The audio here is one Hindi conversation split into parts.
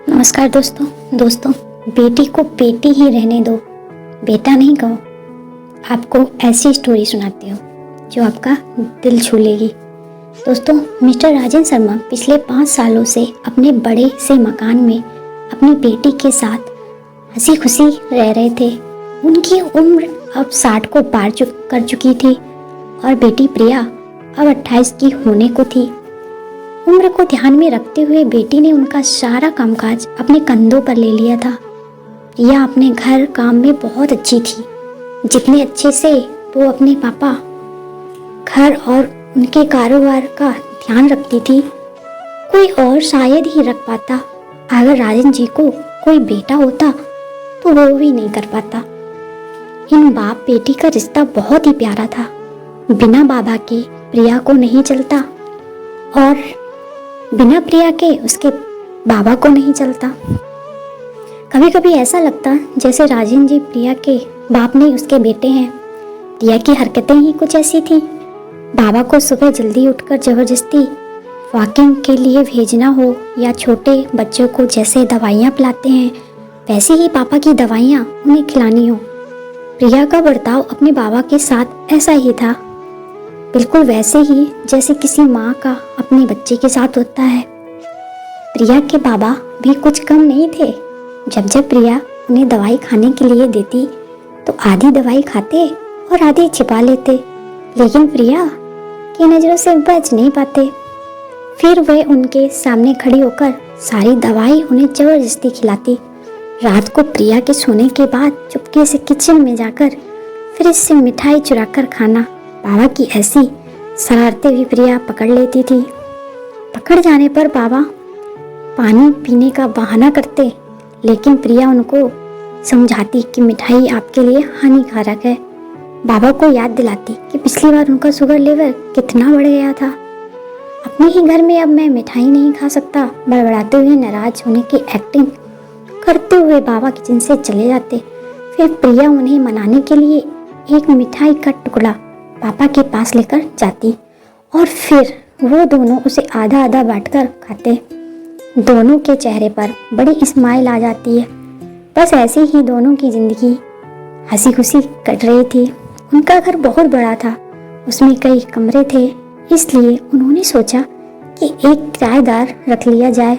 नमस्कार दोस्तों बेटी को बेटी ही रहने दो, बेटा नहीं कहो। आपको ऐसी स्टोरी सुनाती हूँ जो आपका दिल छू लेगी। दोस्तों, मिस्टर राजेंद्र शर्मा पिछले 5 सालों से अपने बड़े से मकान में अपनी बेटी के साथ हंसी खुशी रह रहे थे। उनकी उम्र अब 60 को पार कर चुकी थी और बेटी प्रिया अब 28 की होने को थी। उम्र को ध्यान में रखते हुए बेटी ने उनका सारा कामकाज अपने कंधों पर ले लिया था। प्रिया अपने घर काम में बहुत अच्छी थी, जितने अच्छे से वो अपने पापा घर और उनके कारोबार का ध्यान रखती थी, कोई और शायद ही रख पाता। अगर राजन जी को कोई बेटा होता तो वो भी नहीं कर पाता। इन बाप बेटी का रिश्ता बहुत ही प्यारा था। बिना बाबा के प्रिया को नहीं चलता और बिना प्रिया के उसके बाबा को नहीं चलता। कभी कभी ऐसा लगता जैसे राजेंद्र जी प्रिया के बाप नहीं उसके बेटे हैं। प्रिया की हरकतें ही कुछ ऐसी थी। बाबा को सुबह जल्दी उठकर जबरदस्ती वॉकिंग के लिए भेजना हो या छोटे बच्चों को जैसे दवाइयाँ पिलाते हैं वैसे ही पापा की दवाइयाँ उन्हें खिलानी हो। प्रिया का बर्ताव अपने बाबा के साथ ऐसा ही था, बिल्कुल वैसे ही जैसे किसी माँ का अपने बच्चे के साथ होता है। प्रिया के बाबा भी कुछ कम नहीं थे। जब प्रिया उन्हें दवाई खाने के लिए देती तो आधी दवाई खाते और आधी छिपा लेते, लेकिन प्रिया की नज़रों से बच नहीं पाते। फिर वे उनके सामने खड़ी होकर सारी दवाई उन्हें जबरदस्ती खिलाती। रात को प्रिया के सोने के बाद चुपके से किचन में जाकर फ्रिज से मिठाई चुराकर खाना। बाबा की ऐसी शरारतें भी प्रिया पकड़ लेती थी। पकड़ जाने पर बाबा पानी पीने का बहाना करते, लेकिन प्रिया उनको समझाती कि मिठाई आपके लिए हानिकारक है। बाबा को याद दिलाती कि पिछली बार उनका शुगर लेवल कितना बढ़ गया था। अपने ही घर में अब मैं मिठाई नहीं खा सकता, बड़बड़ाते हुए नाराज होने की एक्टिंग करते हुए बाबा किचन से चले जाते। फिर प्रिया उन्हें मनाने के लिए एक मिठाई का टुकड़ा पापा के पास लेकर जाती और फिर वो दोनों उसे आधा आधा बांटकर खाते। दोनों के चेहरे पर बड़ी स्माइल आ जाती है। बस ऐसे ही दोनों की जिंदगी हंसी खुशी कट रही थी। उनका घर बहुत बड़ा था, उसमें कई कमरे थे, इसलिए उन्होंने सोचा कि एक किराएदार रख लिया जाए।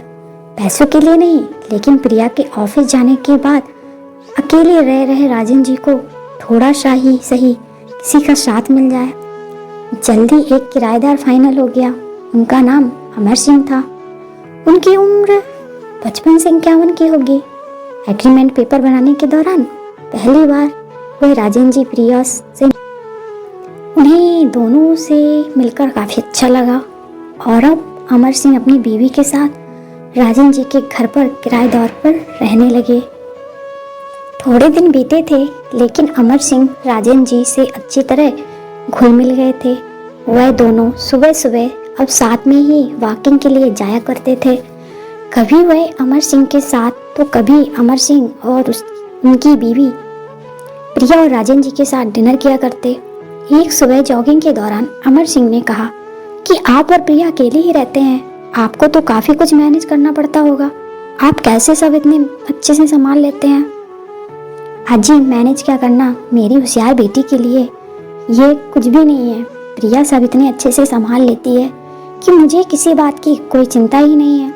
पैसों के लिए नहीं, लेकिन प्रिया के ऑफिस जाने के बाद अकेले रह रहे राजन जी को थोड़ा सा ही सही किसी का साथ मिल जाए। जल्दी एक किराएदार फाइनल हो गया। उनका नाम अमर सिंह था। उनकी उम्र 55 से 51 की होगी। एग्रीमेंट पेपर बनाने के दौरान पहली बार वह राजेंद्र जी प्रिया से उन्हें दोनों से मिलकर काफ़ी अच्छा लगा और अब अमर सिंह अपनी बीवी के साथ राजेंद्र जी के घर पर किराएदार पर रहने लगे। थोड़े दिन बीते थे, लेकिन अमर सिंह राजेंद्र जी से अच्छी तरह घुल मिल गए थे। वह दोनों सुबह सुबह अब साथ में ही वॉकिंग के लिए जाया करते थे। कभी वह अमर सिंह के साथ तो कभी अमर सिंह और उनकी बीवी प्रिया और राजेंद्र जी के साथ डिनर किया करते। एक सुबह जॉगिंग के दौरान अमर सिंह ने कहा कि आप और प्रिया अकेले ही रहते हैं, आपको तो काफ़ी कुछ मैनेज करना पड़ता होगा, आप कैसे सब इतने अच्छे से संभाल लेते हैं। अजी, मैनेज क्या करना, मेरी होशियार बेटी के लिए ये कुछ भी नहीं है। प्रिया सब इतने अच्छे से संभाल लेती है कि मुझे किसी बात की कोई चिंता ही नहीं है।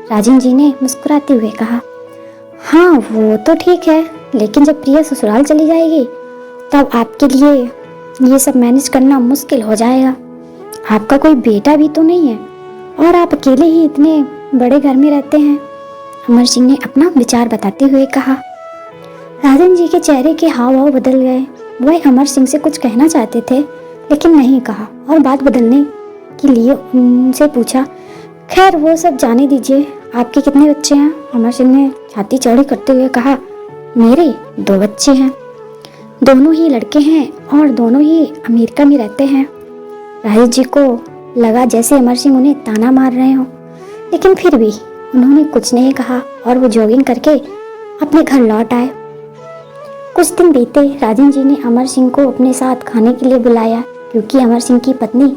राजन जी ने मुस्कुराते हुए कहा, हाँ वो तो ठीक है, लेकिन जब प्रिया ससुराल चली जाएगी तब आपके लिए ये सब मैनेज करना मुश्किल हो जाएगा। आपका कोई बेटा भी तो नहीं है और आप अकेले ही इतने बड़े घर में रहते हैं। अमर सिंह ने अपना विचार बताते हुए कहा। राजन जी के चेहरे के हाव भाव बदल गए। वह अमर सिंह से कुछ कहना चाहते थे, लेकिन नहीं कहा और बात बदलने के लिए उनसे पूछा, खैर वो सब जाने दीजिए, आपके कितने बच्चे हैं? अमर सिंह ने छाती चौड़ी करते हुए कहा, मेरे 2 बच्चे हैं, दोनों ही लड़के हैं और दोनों ही अमेरिका में रहते हैं। राजेश जी को लगा जैसे अमर सिंह उन्हें ताना मार रहे हों, लेकिन फिर भी उन्होंने कुछ नहीं कहा और वो जॉगिंग करके अपने घर लौट आए। कुछ दिन बीते, राजन जी ने अमर सिंह को अपने साथ खाने के लिए बुलाया, क्योंकि अमर सिंह की पत्नी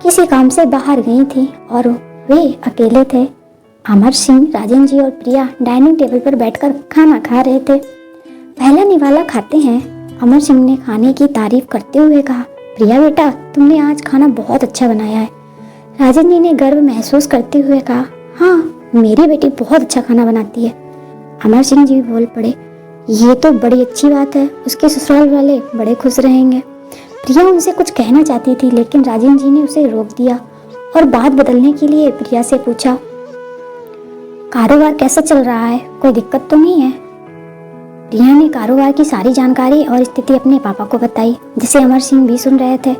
किसी काम से बाहर गई थी और वे अकेले थे। अमर सिंह, राजन जी और प्रिया डाइनिंग टेबल पर बैठकर खाना खा रहे थे। पहला निवाला खाते हैं अमर सिंह ने खाने की तारीफ करते हुए कहा, प्रिया बेटा, तुमने आज खाना बहुत अच्छा बनाया है। राजन जी ने गर्व महसूस करते हुए कहा, हाँ, मेरी बेटी बहुत अच्छा खाना बनाती है। अमर सिंह जी बोल पड़े, ये तो बड़ी अच्छी बात है, उसके ससुराल वाले बड़े खुश रहेंगे। प्रिया उनसे कुछ कहना चाहती थी, लेकिन राजन जी ने उसे रोक दिया और बात बदलने के लिए प्रिया से पूछा, कारोबार कैसा चल रहा है, कोई दिक्कत तो नहीं है? प्रिया ने कारोबार की सारी जानकारी और स्थिति अपने पापा को बताई, जिसे अमर सिंह भी सुन रहे थे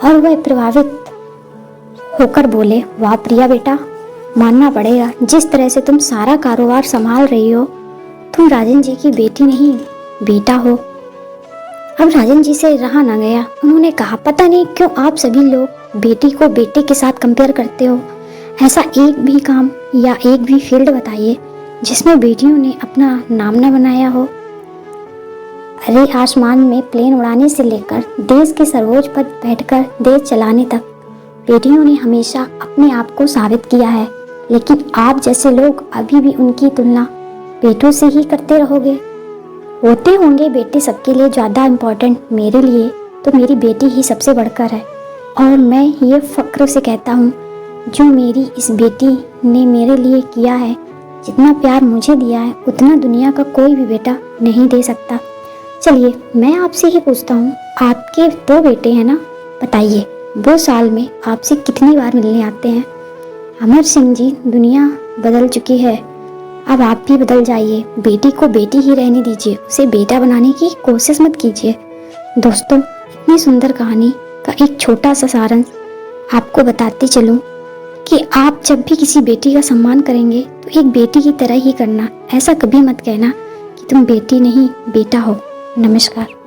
और वह प्रभावित होकर बोले, वाह प्रिया बेटा, मानना पड़ेगा, जिस तरह से तुम सारा कारोबार संभाल रही हो, तुम राजन जी की बेटी नहीं बेटा हो। अब राजन जी से रहा ना गया, उन्होंने कहा, पता नहीं क्यों आप सभी लोग बेटी को बेटे के साथ कंपेयर करते हो। ऐसा एक भी काम या एक भी फील्ड बताइए जिसमें बेटियों ने अपना नाम न बनाया हो। अरे आसमान में प्लेन उड़ाने से लेकर देश के सर्वोच्च पद बैठकर देश चलाने तक बेटियों ने हमेशा अपने आप को साबित किया है, लेकिन आप जैसे लोग अभी भी उनकी तुलना बेटों से ही करते रहोगे। होते होंगे बेटे सबके लिए ज़्यादा इम्पोर्टेंट, मेरे लिए तो मेरी बेटी ही सबसे बढ़कर है। और मैं ये फ़ख्र से कहता हूँ, जो मेरी इस बेटी ने मेरे लिए किया है, जितना प्यार मुझे दिया है, उतना दुनिया का कोई भी बेटा नहीं दे सकता। चलिए मैं आपसे ही पूछता हूँ, आपके 2 बेटे हैं ना, बताइए वो साल में आपसे कितनी बार मिलने आते हैं? अमर सिंह जी, दुनिया बदल चुकी है, अब आप भी बदल जाइए। बेटी को बेटी ही रहने दीजिए, उसे बेटा बनाने की कोशिश मत कीजिए। दोस्तों, इतनी सुंदर कहानी का एक छोटा सा सारांश आपको बताते चलूं कि आप जब भी किसी बेटी का सम्मान करेंगे तो एक बेटी की तरह ही करना। ऐसा कभी मत कहना कि तुम बेटी नहीं बेटा हो। नमस्कार।